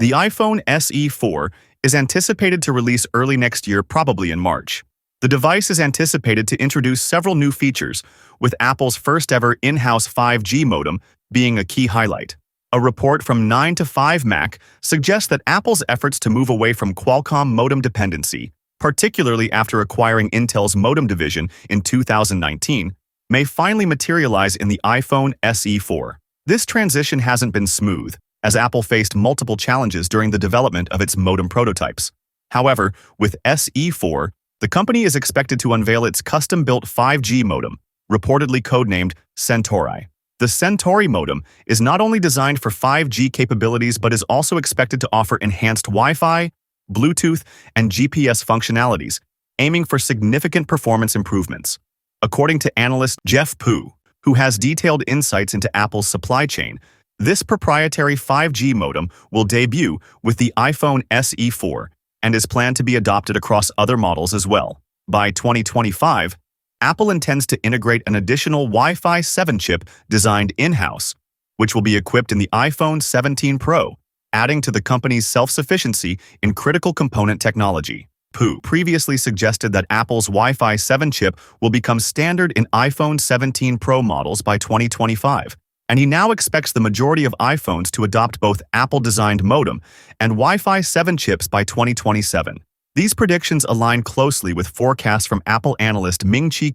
The iPhone SE 4 is anticipated to release early next year, probably in March. The device is anticipated to introduce several new features, with Apple's first-ever in-house 5G modem being a key highlight. A report from 9 to 5 Mac suggests that Apple's efforts to move away from Qualcomm modem dependency, particularly after acquiring Intel's modem division in 2019, may finally materialize in the iPhone SE 4. This transition hasn't been smooth, as Apple faced multiple challenges during the development of its modem prototypes. However, with SE 4, the company is expected to unveil its custom-built 5G modem, reportedly codenamed Centauri. The Centauri modem is not only designed for 5G capabilities but is also expected to offer enhanced Wi-Fi, Bluetooth, and GPS functionalities, aiming for significant performance improvements. According to analyst Jeff Pu, who has detailed insights into Apple's supply chain, this proprietary 5G modem will debut with the iPhone SE 4 and is planned to be adopted across other models as well. By 2025, Apple intends to integrate an additional Wi-Fi 7 chip designed in-house, which will be equipped in the iPhone 17 Pro, adding to the company's self-sufficiency in critical component technology. Pu previously suggested that Apple's Wi-Fi 7 chip will become standard in iPhone 17 Pro models by 2025, and he now expects the majority of iPhones to adopt both Apple-designed modem and Wi-Fi 7 chips by 2027. These predictions align closely with forecasts from Apple analyst Ming-Chi,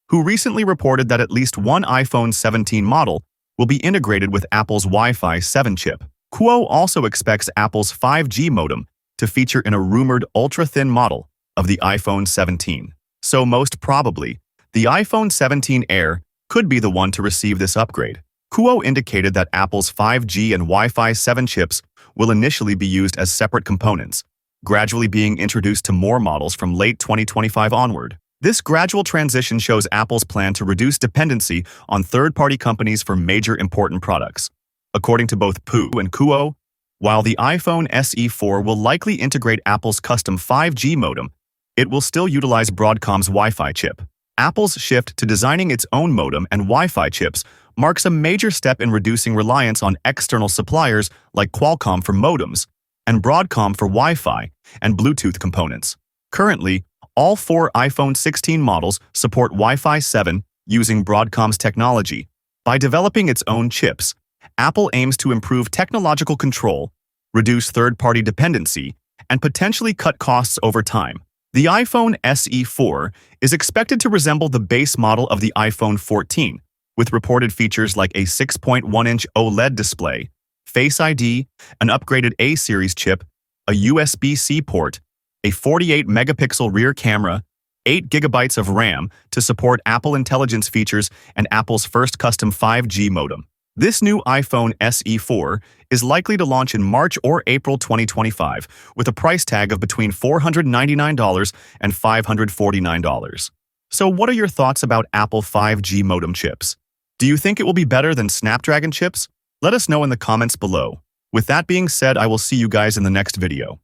who recently reported that at least one iPhone 17 model will be integrated with Apple's Wi-Fi 7 chip. Kuo also expects Apple's 5G modem to feature in a rumored ultra-thin model of the iPhone 17. So most probably, the iPhone 17 Air could be the one to receive this upgrade. Kuo indicated that Apple's 5G and Wi-Fi 7 chips will initially be used as separate components, gradually being introduced to more models from late 2025 onward. This gradual transition shows Apple's plan to reduce dependency on third-party companies for major important products. According to both Pu and Kuo, while the iPhone SE 4 will likely integrate Apple's custom 5G modem, it will still utilize Broadcom's Wi-Fi chip. Apple's shift to designing its own modem and Wi-Fi chips marks a major step in reducing reliance on external suppliers like Qualcomm for modems and Broadcom for Wi-Fi and Bluetooth components. Currently, all 4 iPhone 16 models support Wi-Fi 7 using Broadcom's technology. By developing its own chips, Apple aims to improve technological control, reduce third-party dependency, and potentially cut costs over time. The iPhone SE 4 is expected to resemble the base model of the iPhone 14, with reported features like a 6.1-inch OLED display, Face ID, an upgraded A-series chip, a USB-C port, a 48-megapixel rear camera, 8 GB of RAM to support Apple Intelligence features, and Apple's first custom 5G modem. This new iPhone SE 4 is likely to launch in March or April 2025, with a price tag of between $499 and $549. So what are your thoughts about Apple 5G modem chips? Do you think it will be better than Snapdragon chips? Let us know in the comments below. With that being said, I will see you guys in the next video.